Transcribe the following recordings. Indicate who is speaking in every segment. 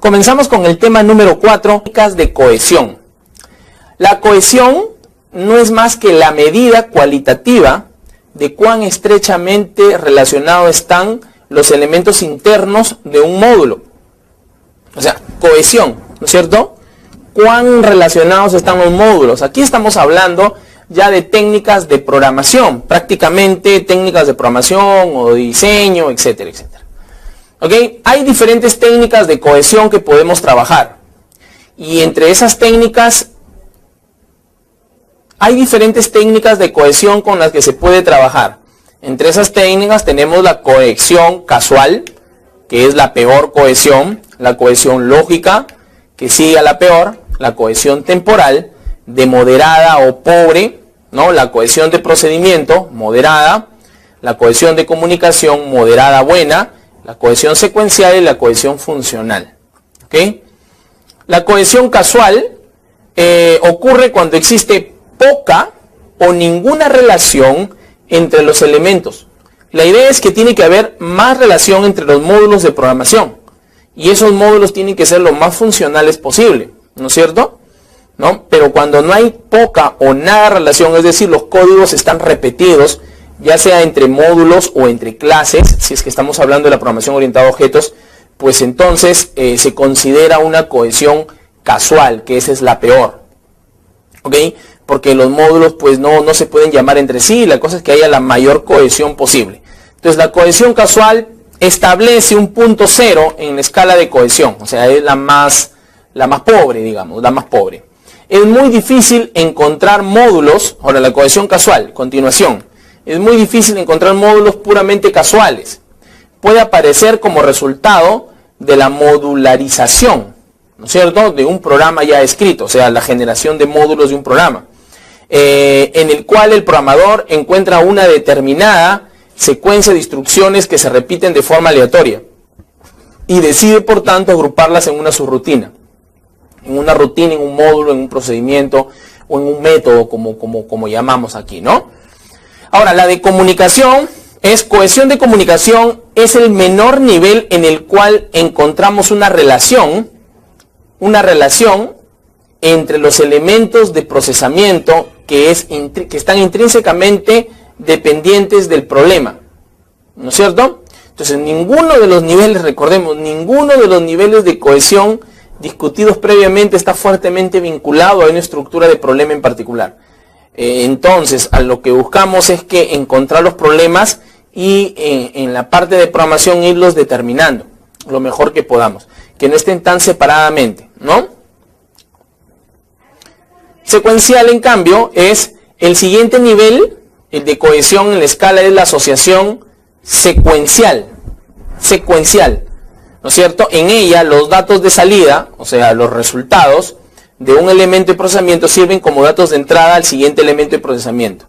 Speaker 1: Comenzamos con el tema número 4, técnicas de cohesión. La cohesión no es más que la medida cualitativa de cuán estrechamente relacionados están los elementos internos de un módulo. O sea, cohesión, ¿no es cierto? ¿Cuán relacionados están los módulos? Aquí estamos hablando ya de técnicas de programación, prácticamente técnicas de programación o de diseño, etcétera, etcétera. ¿Ok? Hay diferentes técnicas de cohesión que podemos trabajar. Y entre esas técnicas, hay diferentes técnicas de cohesión con las que se puede trabajar. Entre esas técnicas tenemos la cohesión casual, que es la peor cohesión, la cohesión lógica, que sigue a la peor, la cohesión temporal, de moderada o pobre, ¿no? La cohesión de procedimiento, moderada, la cohesión de comunicación, moderada buena, la cohesión secuencial y la cohesión funcional. ¿Okay? La cohesión casual ocurre cuando existe poca o ninguna relación entre los elementos. La idea es que tiene que haber más relación entre los módulos de programación. Y esos módulos tienen que ser lo más funcionales posible, ¿no es cierto? ¿No? Pero cuando no hay poca o nada relación, es decir, los códigos están repetidos, ya sea entre módulos o entre clases, si es que estamos hablando de la programación orientada a objetos, pues entonces se considera una cohesión casual, que esa es la peor. ¿Ok? Porque los módulos pues no se pueden llamar entre sí, la cosa es que haya la mayor cohesión posible. Entonces la cohesión casual establece un punto cero en la escala de cohesión, o sea, es la más pobre, digamos, la más pobre. Es muy difícil encontrar módulos, ahora la cohesión casual, continuación, es muy difícil encontrar módulos puramente casuales. Puede aparecer como resultado de la modularización, ¿no es cierto?, de un programa ya escrito, o sea, la generación de módulos de un programa, en el cual el programador encuentra una determinada secuencia de instrucciones que se repiten de forma aleatoria y decide, por tanto, agruparlas en una subrutina. En una rutina, en un módulo, en un procedimiento o en un método, como llamamos aquí, ¿no? Ahora, la de comunicación es cohesión de comunicación, es el menor nivel en el cual encontramos una relación entre los elementos de procesamiento que están intrínsecamente dependientes del problema, ¿no es cierto? Entonces, ninguno de los niveles, recordemos, ninguno de los niveles de cohesión discutidos previamente está fuertemente vinculado a una estructura de problema en particular. Entonces, a lo que buscamos es que encontrar los problemas y en la parte de programación irlos determinando lo mejor que podamos, que no estén tan separadamente, ¿no? Secuencial, en cambio, es el siguiente nivel, el de cohesión en la escala es la asociación secuencial, ¿no es cierto? En ella los datos de salida, o sea, los resultados de un elemento de procesamiento sirven como datos de entrada al siguiente elemento de procesamiento.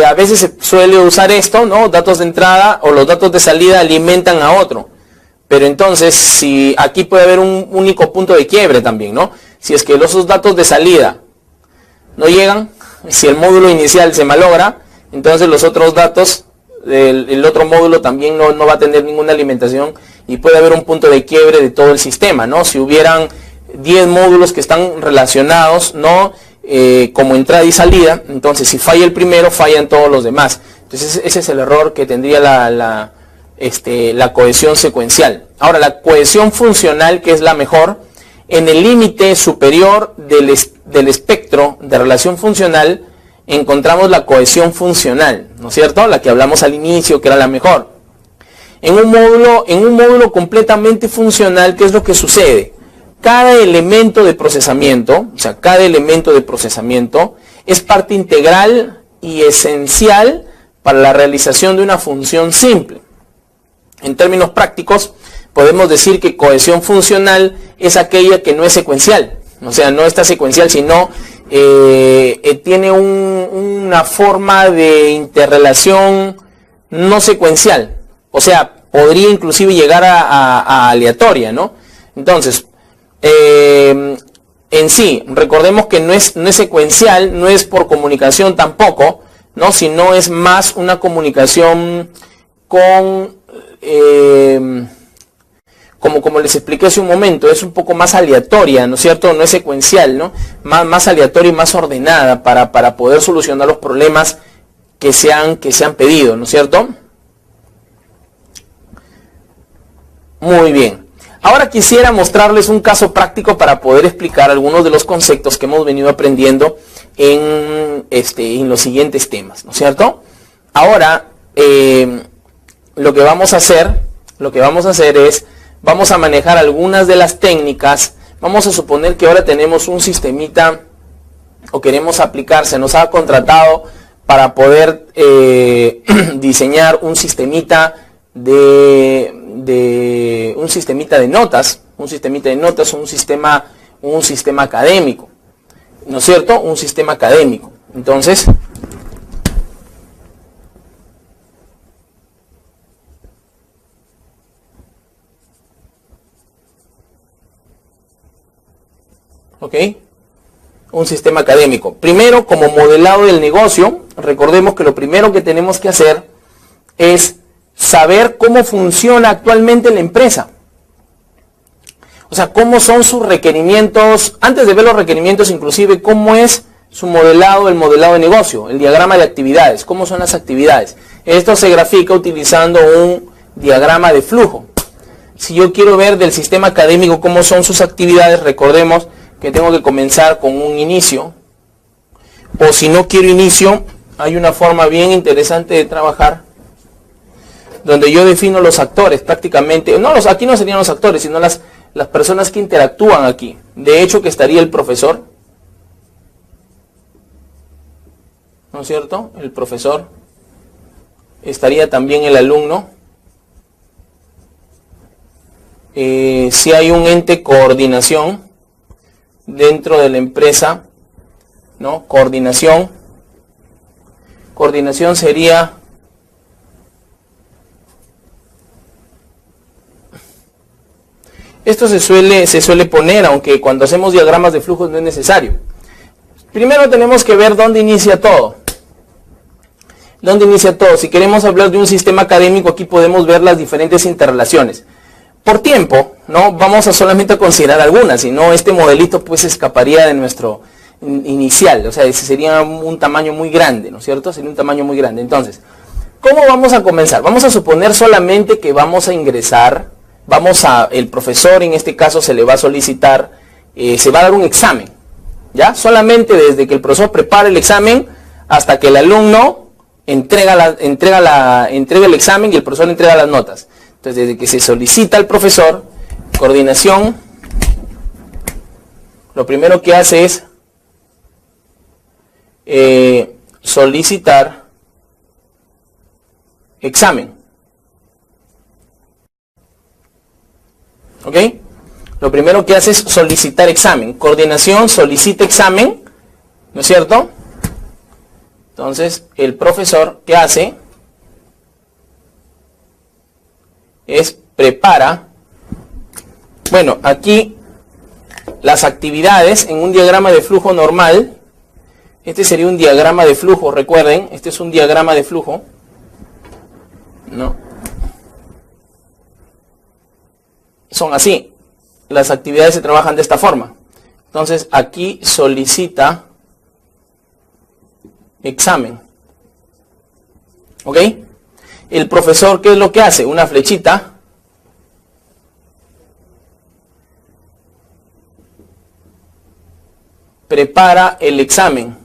Speaker 1: A veces se suele usar esto, ¿no? Datos de entrada o los datos de salida alimentan a otro. Pero entonces, si aquí puede haber un único punto de quiebre también, ¿no? Si es que esos datos de salida no llegan, si el módulo inicial se malogra, entonces los otros datos del otro módulo también no va a tener ninguna alimentación y puede haber un punto de quiebre de todo el sistema, ¿no? Si hubieran 10 módulos que están relacionados, ¿no? Como entrada y salida, entonces si falla el primero, fallan todos los demás. Entonces ese es el error que tendría la cohesión secuencial. Ahora, la cohesión funcional, que es la mejor, en el límite superior del espectro de relación funcional, encontramos la cohesión funcional, ¿no es cierto? La que hablamos al inicio, que era la mejor. En un módulo completamente funcional, ¿qué es lo que sucede? Cada elemento de procesamiento, o sea, cada elemento de procesamiento es parte integral y esencial para la realización de una función simple. En términos prácticos, podemos decir que cohesión funcional es aquella que no es secuencial, o sea, no está secuencial, sino tiene una forma de interrelación no secuencial, o sea, podría inclusive llegar a aleatoria, ¿no? Entonces, en sí, recordemos que no es secuencial, no es por comunicación tampoco, ¿no? Sino es más una comunicación con como les expliqué hace un momento, es un poco más aleatoria, ¿no es cierto? No es secuencial, ¿no? Más aleatoria y más ordenada para poder solucionar los problemas que se han pedido, ¿no es cierto? Muy bien. Ahora quisiera mostrarles un caso práctico para poder explicar algunos de los conceptos que hemos venido aprendiendo en los siguientes temas, ¿no es cierto? Ahora, lo que vamos a hacer es, vamos a manejar algunas de las técnicas. Vamos a suponer que ahora tenemos un sistemita o queremos aplicar, se nos ha contratado para poder diseñar un sistemita de notas, un sistema académico, ¿no es cierto? Un sistema académico. Entonces, ¿ok? Un sistema académico. Primero, como modelado del negocio, recordemos que lo primero que tenemos que hacer es saber cómo funciona actualmente la empresa. O sea, cómo son sus requerimientos, antes de ver los requerimientos, inclusive cómo es su modelado, el modelado de negocio, el diagrama de actividades, cómo son las actividades. Esto se grafica utilizando un diagrama de flujo. Si yo quiero ver del sistema académico cómo son sus actividades, recordemos que tengo que comenzar con un inicio, o si no quiero inicio, hay una forma bien interesante de trabajar, donde yo defino los actores prácticamente, aquí no serían los actores, sino las personas que interactúan aquí. De hecho, que estaría el profesor, ¿no es cierto? El profesor, estaría también el alumno, si hay un ente coordinación dentro de la empresa, ¿no? Coordinación sería esto se suele poner, aunque cuando hacemos diagramas de flujos no es necesario. Primero tenemos que ver dónde inicia todo. Si queremos hablar de un sistema académico, aquí podemos ver las diferentes interrelaciones. Por tiempo, ¿no? Vamos a solamente considerar algunas, si no este modelito pues escaparía de nuestro inicial, o sea, ese sería un tamaño muy grande, ¿no es cierto? Sería un tamaño muy grande. Entonces, ¿cómo vamos a comenzar? Vamos a suponer solamente que vamos a ingresar, el profesor en este caso se le va a solicitar, se va a dar un examen, ¿ya? Solamente desde que el profesor prepara el examen hasta que el alumno entrega el examen y el profesor entrega las notas. Entonces, desde que se solicita al profesor, coordinación, lo primero que hace es solicitar examen. ¿Ok? Lo primero que hace es solicitar examen. Coordinación solicita examen, ¿no es cierto? Entonces, el profesor, ¿qué hace? Es prepara, bueno, aquí las actividades en un diagrama de flujo normal. Este sería un diagrama de flujo, recuerden, este es un diagrama de flujo, ¿no? Son así, las actividades se trabajan de esta forma. Entonces aquí solicita examen, ¿ok? El profesor, ¿qué es lo que hace? Una flechita. Prepara el examen,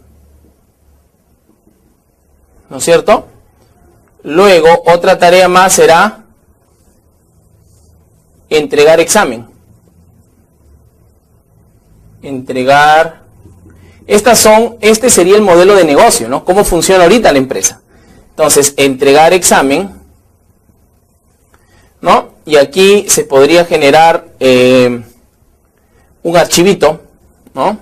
Speaker 1: ¿no es cierto? Luego, otra tarea más será entregar examen. Entregar. Este sería el modelo de negocio, ¿no? ¿Cómo funciona ahorita la empresa? Entonces, entregar examen, ¿no? Y aquí se podría generar un archivito, ¿no?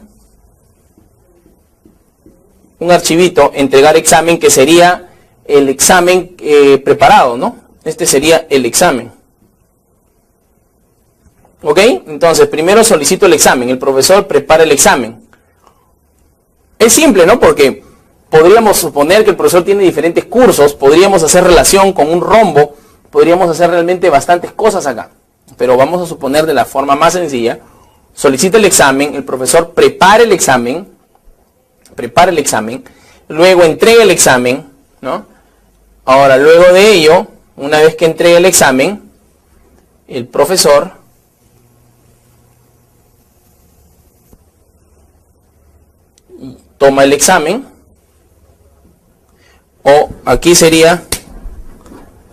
Speaker 1: Un archivito, entregar examen, que sería el examen preparado, ¿no? Este sería el examen. ¿Ok? Entonces, primero solicito el examen, el profesor prepara el examen. Es simple, ¿no? Porque podríamos suponer que el profesor tiene diferentes cursos, podríamos hacer relación con un rombo, podríamos hacer realmente bastantes cosas acá. pero vamos a suponer de la forma más sencilla. Solicita el examen, el profesor prepara el examen, luego entrega el examen, ¿no? Ahora, luego de ello, una vez que entrega el examen, el profesor toma el examen, o aquí sería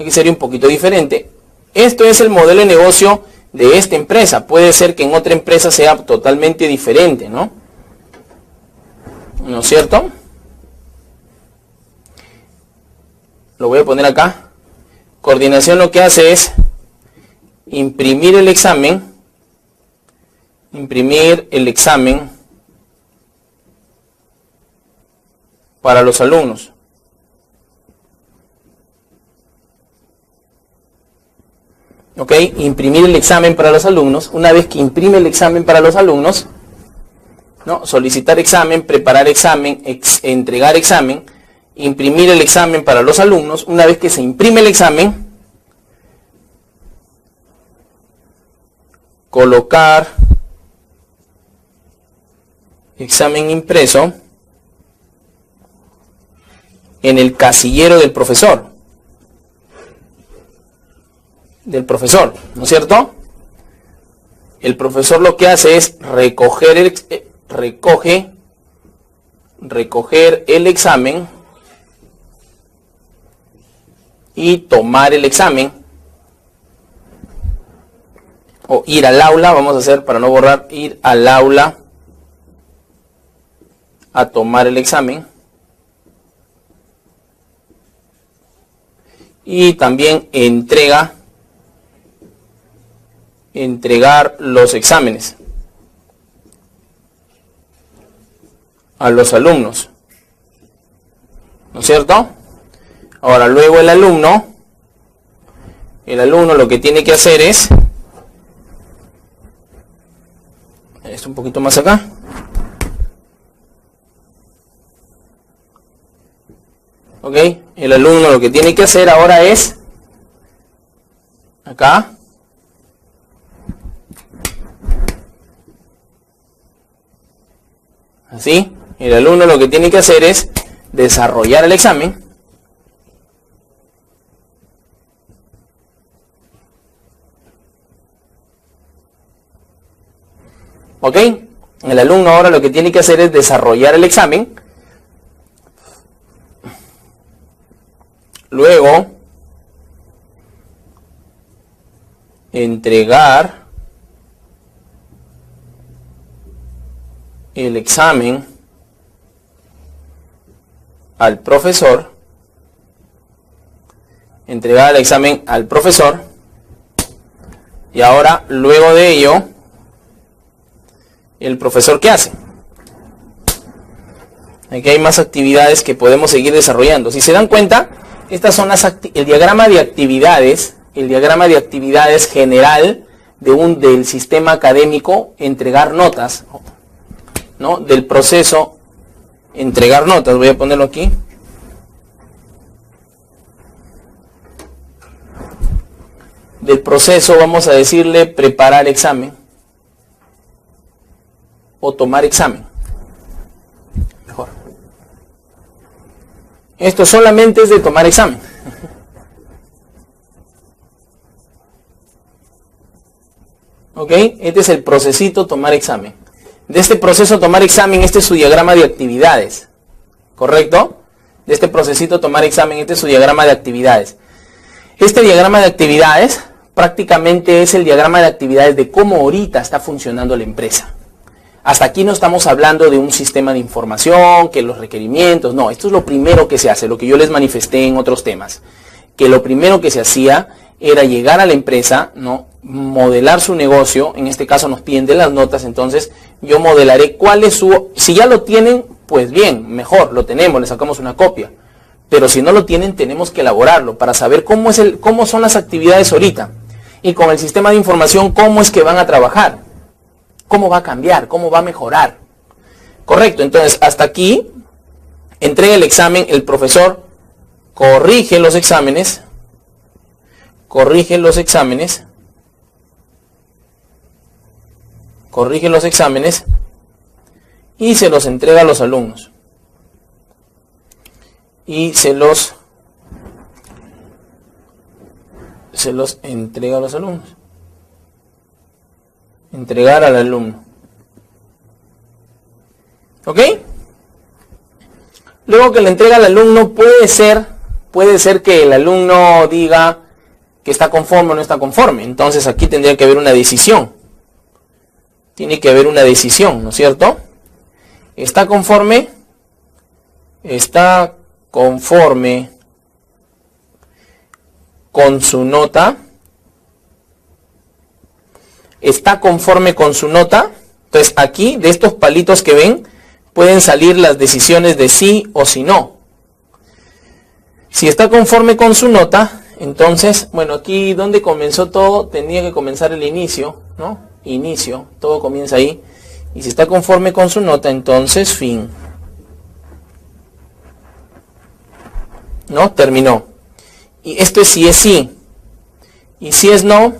Speaker 1: un poquito diferente. Esto es el modelo de negocio de esta empresa. Puede ser que en otra empresa sea totalmente diferente, ¿no? ¿No es cierto? Lo voy a poner acá. Coordinación lo que hace es imprimir el examen para los alumnos. ¿Ok? Imprimir el examen para los alumnos. Una vez que imprime el examen para los alumnos, ¿no? Solicitar examen, preparar examen, entregar examen, imprimir el examen para los alumnos. Una vez que se imprime el examen, colocar examen impreso en el casillero del profesor, ¿no es cierto? El profesor lo que hace es recoger el examen y tomar el examen, o ir al aula, vamos a hacer para no borrar, ir al aula a tomar el examen, y también entregar los exámenes a los alumnos, ¿no es cierto? Ahora, luego el alumno lo que tiene que hacer es, esto un poquito más acá, ok, el alumno lo que tiene que hacer ahora es, acá, así, el alumno lo que tiene que hacer es desarrollar el examen, ok, el alumno ahora lo que tiene que hacer es desarrollar el examen, luego entregar el examen al profesor, y ahora luego de ello el profesor, ¿qué hace? Aquí hay más actividades que podemos seguir desarrollando. Si se dan cuenta, estas son el diagrama de actividades general del sistema académico, entregar notas, ¿no? Del proceso entregar notas. Voy a ponerlo aquí. Del proceso, vamos a decirle preparar examen o tomar examen. Mejor. Esto solamente es de tomar examen. ¿Ok? Este es el procesito tomar examen. De este proceso tomar examen, este es su diagrama de actividades. ¿Correcto? De este procesito tomar examen, este es su diagrama de actividades. Este diagrama de actividades prácticamente es el diagrama de actividades de cómo ahorita está funcionando la empresa. Hasta aquí no estamos hablando de un sistema de información, que los requerimientos, no, esto es lo primero que se hace, lo que yo les manifesté en otros temas, que lo primero que se hacía era llegar a la empresa, ¿no? Modelar su negocio, en este caso nos piden de las notas, entonces yo modelaré cuál es si ya lo tienen, pues bien, mejor, lo tenemos, le sacamos una copia, pero si no lo tienen, tenemos que elaborarlo para saber cómo son las actividades ahorita, y con el sistema de información, cómo es que van a trabajar. ¿Cómo va a cambiar? ¿Cómo va a mejorar? Correcto, entonces hasta aquí, entrega el examen, el profesor corrige los exámenes, corrige los exámenes y se los entrega a los alumnos. Y se los entrega a los alumnos. Entregar al alumno. ¿Ok? Luego que le entrega al alumno, puede ser que el alumno diga que está conforme o no está conforme. Entonces aquí tendría que haber una decisión. Tiene que haber una decisión, ¿no es cierto? ¿Está conforme? Está conforme con su nota. Está conforme con su nota. Entonces aquí, de estos palitos que ven, pueden salir las decisiones de sí o si no. Si está conforme con su nota, entonces, bueno, aquí donde comenzó todo, tendría que comenzar el inicio, ¿no? Inicio, todo comienza ahí. Y si está conforme con su nota, entonces fin. ¿No? Terminó. Y esto es si es sí. Y si es no,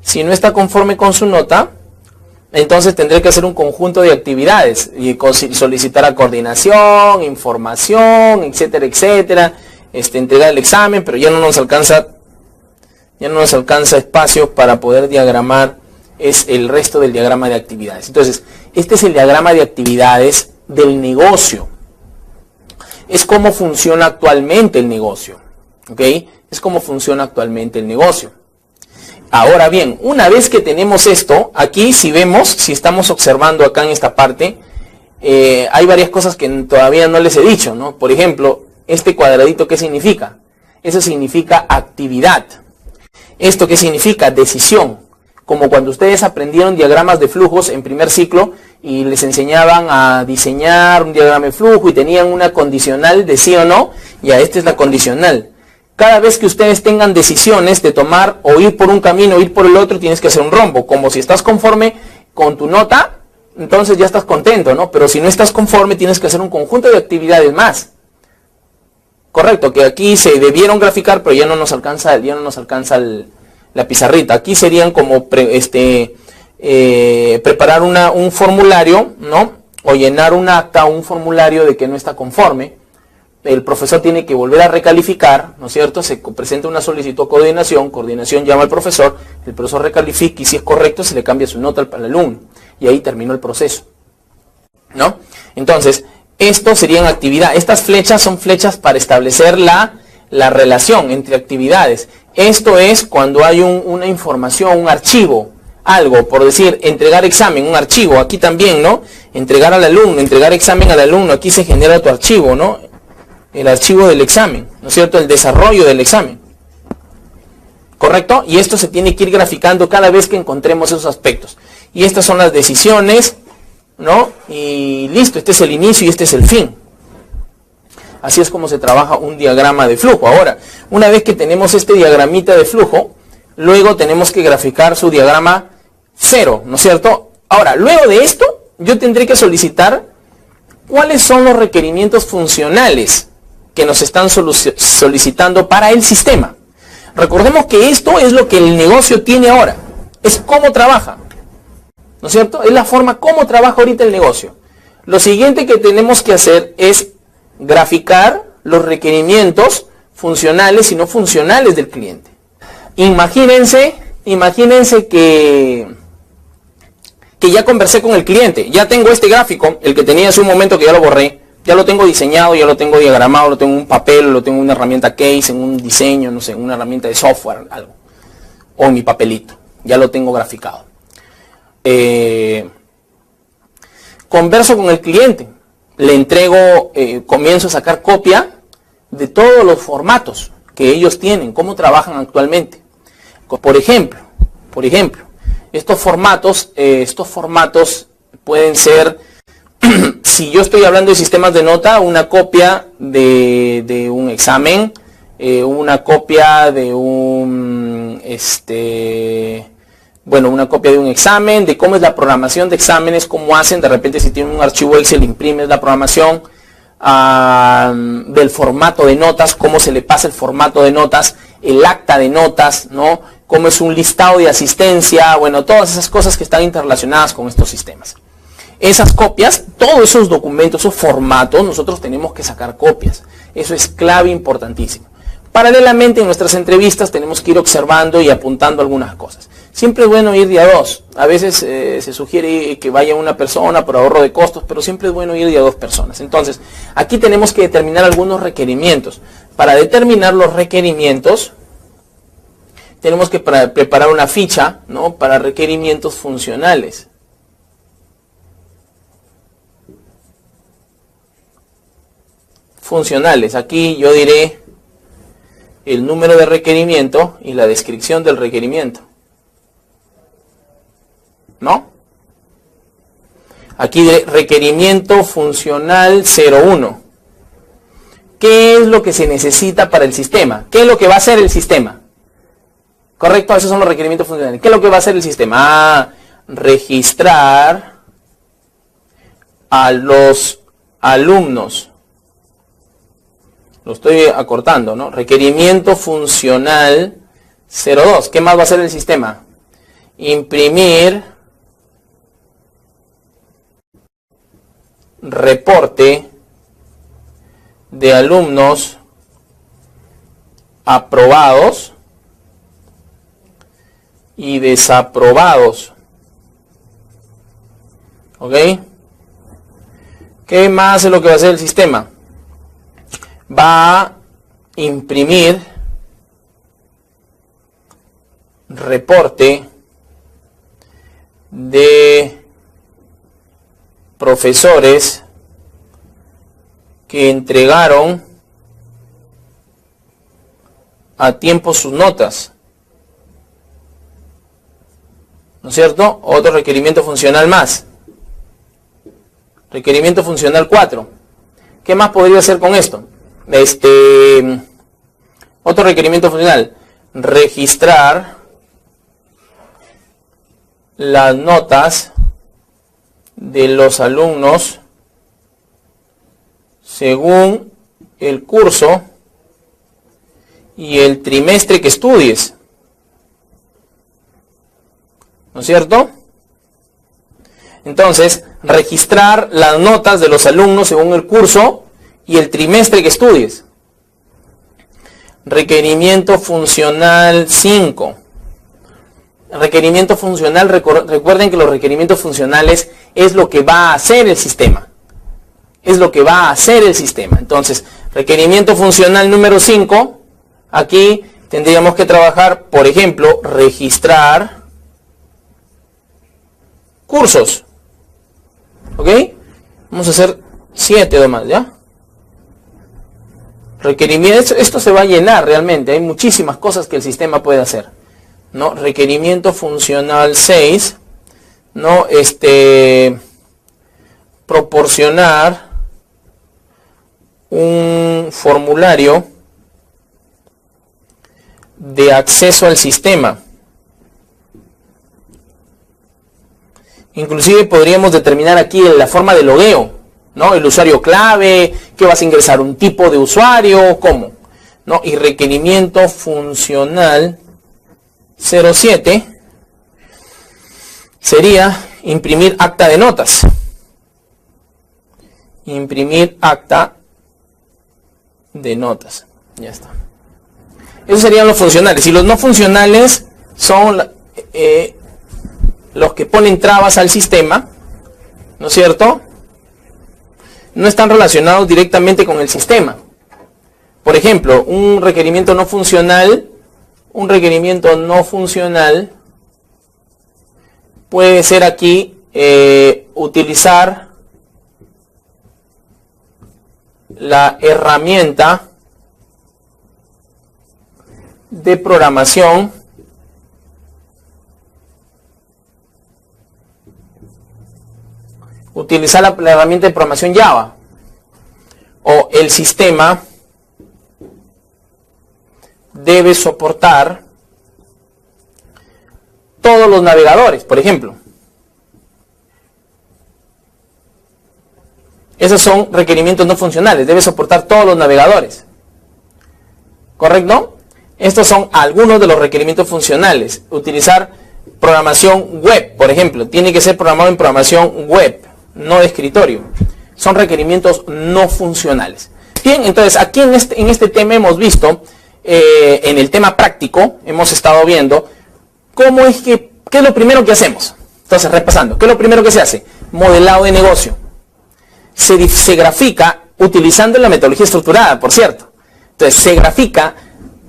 Speaker 1: si no está conforme con su nota, entonces tendré que hacer un conjunto de actividades y solicitar a coordinación, información, etcétera, etcétera, entregar el examen, pero ya no nos alcanza espacio para poder diagramar el resto del diagrama de actividades. Entonces, este es el diagrama de actividades del negocio. Es cómo funciona actualmente el negocio. ¿Ok? Es cómo funciona actualmente el negocio. Ahora bien, una vez que tenemos esto, aquí si estamos observando acá en esta parte, hay varias cosas que todavía no les he dicho, ¿no? Por ejemplo, este cuadradito, ¿qué significa? Eso significa actividad. ¿Esto qué significa? Decisión. Como cuando ustedes aprendieron diagramas de flujos en primer ciclo y les enseñaban a diseñar un diagrama de flujo y tenían una condicional de sí o no, ya esta es la condicional. Cada vez que ustedes tengan decisiones de tomar o ir por un camino o ir por el otro, tienes que hacer un rombo. Como si estás conforme con tu nota, entonces ya estás contento, ¿no? Pero si no estás conforme, tienes que hacer un conjunto de actividades más. Correcto, que aquí se debieron graficar, pero ya no nos alcanza la pizarrita. Aquí serían como preparar un formulario, ¿no? O llenar un acta o un formulario de que no está conforme. El profesor tiene que volver a recalificar, ¿no es cierto? Se presenta una solicitud a coordinación llama al profesor, el profesor recalifica y si es correcto se le cambia su nota al alumno. Y ahí terminó el proceso, ¿no? Entonces, esto serían actividades. Estas flechas son flechas para establecer la relación entre actividades. Esto es cuando hay una información, un archivo, algo, por decir, entregar examen, un archivo. Aquí también, ¿no? Entregar al alumno, entregar examen al alumno. Aquí se genera tu archivo, ¿no? El archivo del examen, ¿no es cierto? El desarrollo del examen. ¿Correcto? Y esto se tiene que ir graficando cada vez que encontremos esos aspectos. Y estas son las decisiones, ¿no? Y listo, este es el inicio y este es el fin. Así es como se trabaja un diagrama de flujo. Ahora, una vez que tenemos este diagramita de flujo, luego tenemos que graficar su diagrama 0, ¿no es cierto? Ahora, luego de esto, yo tendré que solicitar cuáles son los requerimientos funcionales que nos están solicitando para el sistema. Recordemos que esto es lo que el negocio tiene ahora. Es cómo trabaja. ¿No es cierto? Es la forma como trabaja ahorita el negocio. Lo siguiente que tenemos que hacer es graficar los requerimientos funcionales y no funcionales del cliente. Imagínense que ya conversé con el cliente. Ya tengo este gráfico, el que tenía hace un momento que ya lo borré. Ya lo tengo diseñado, ya lo tengo diagramado, lo tengo en un papel, lo tengo en una herramienta case, en un diseño, no sé, en una herramienta de software, algo. O en mi papelito. Ya lo tengo graficado. Converso con el cliente. Le entrego, comienzo a sacar copia de todos los formatos que ellos tienen, cómo trabajan actualmente. Por ejemplo, estos formatos pueden ser... Si yo estoy hablando de sistemas de nota, una copia de un examen, una copia de una copia de un examen, de cómo es la programación de exámenes, cómo hacen, de repente si tienen un archivo Excel, imprimes la programación, del formato de notas, cómo se le pasa el formato de notas, el acta de notas, ¿no? cómo es un listado de asistencia, bueno, todas esas cosas que están interrelacionadas con estos sistemas. Esas copias, todos esos documentos, esos formatos, nosotros tenemos que sacar copias. Eso es clave importantísimo. Paralelamente en nuestras entrevistas tenemos que ir observando y apuntando algunas cosas. Siempre es bueno ir de a dos. A veces se sugiere que vaya una persona por ahorro de costos, pero siempre es bueno ir de a dos personas. Entonces, aquí tenemos que determinar algunos requerimientos. Para determinar los requerimientos, tenemos que preparar una ficha, ¿no?, para requerimientos funcionales. Funcionales. Aquí yo diré el número de requerimiento y la descripción del requerimiento, ¿no? Aquí diré requerimiento funcional 01. ¿Qué es lo que se necesita para el sistema? ¿Qué es lo que va a hacer el sistema? ¿Correcto? Esos son los requerimientos funcionales. ¿Qué es lo que va a hacer el sistema? Registrar a los alumnos. Lo estoy acortando, ¿no? Requerimiento funcional 02. ¿Qué más va a hacer el sistema? Imprimir reporte de alumnos aprobados y desaprobados. ¿Ok? ¿Qué más es lo que va a hacer el sistema? Va a imprimir reporte de profesores que entregaron a tiempo sus notas, ¿no es cierto? Otro requerimiento funcional más. Requerimiento funcional 4. ¿Qué más podría hacer con esto? Otro requerimiento funcional. Registrar las notas de los alumnos según el curso y el trimestre que estudies, ¿no es cierto? Entonces, registrar las notas de los alumnos según el curso y el trimestre que estudies. Requerimiento funcional 5. Requerimiento funcional, recuerden que los requerimientos funcionales es lo que va a hacer el sistema. Es lo que va a hacer el sistema. Entonces, requerimiento funcional número 5, aquí tendríamos que trabajar, por ejemplo, registrar cursos. ¿Ok? Vamos a hacer 7 nomás, ¿ya? Requerimiento, esto se va a llenar realmente, hay muchísimas cosas que el sistema puede hacer, ¿no? Requerimiento funcional 6, ¿no? Proporcionar un formulario de acceso al sistema. Inclusive podríamos determinar aquí la forma de logueo, ¿no? El usuario clave, que vas a ingresar un tipo de usuario, ¿cómo? ¿No? Y requerimiento funcional 07 sería imprimir acta de notas. Imprimir acta de notas. Ya está. Esos serían los funcionales. Y los no funcionales son los que ponen trabas al sistema, ¿no es cierto? No están relacionados directamente con el sistema. Por ejemplo, un requerimiento no funcional puede ser aquí utilizar la herramienta de programación la herramienta de programación Java, o el sistema debe soportar todos los navegadores, por ejemplo. Esos son requerimientos no funcionales, debe soportar todos los navegadores. ¿Correcto? Estos son algunos de los requerimientos funcionales. Utilizar programación web, por ejemplo. Tiene que ser programado en programación web, no de escritorio. Son requerimientos no funcionales. Bien, entonces aquí en este tema hemos visto, en el tema práctico, hemos estado viendo cómo es que, qué es lo primero que hacemos. Entonces, repasando, ¿qué es lo primero que se hace? Modelado de negocio. Se grafica utilizando la metodología estructurada, por cierto. Entonces, se grafica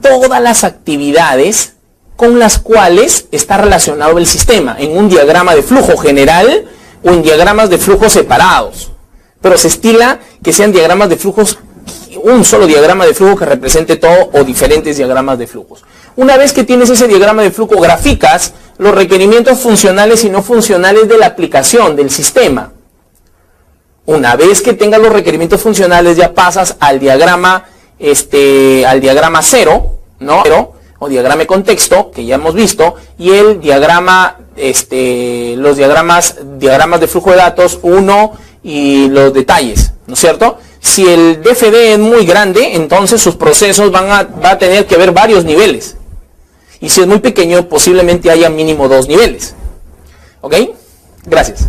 Speaker 1: todas las actividades con las cuales está relacionado el sistema en un diagrama de flujo general o en diagramas de flujos separados. Pero se estila que sean diagramas de flujos, un solo diagrama de flujo que represente todo o diferentes diagramas de flujos. Una vez que tienes ese diagrama de flujo, graficas los requerimientos funcionales y no funcionales de la aplicación, del sistema. Una vez que tengas los requerimientos funcionales, ya pasas al diagrama, al diagrama 0, ¿no? O diagrama de contexto, que ya hemos visto, y el diagrama, los diagramas de flujo de datos 1 y los detalles, ¿no es cierto? Si el DFD es muy grande, entonces sus procesos va a tener que ver varios niveles. Y si es muy pequeño, posiblemente haya mínimo 2 niveles. ¿Ok? Gracias.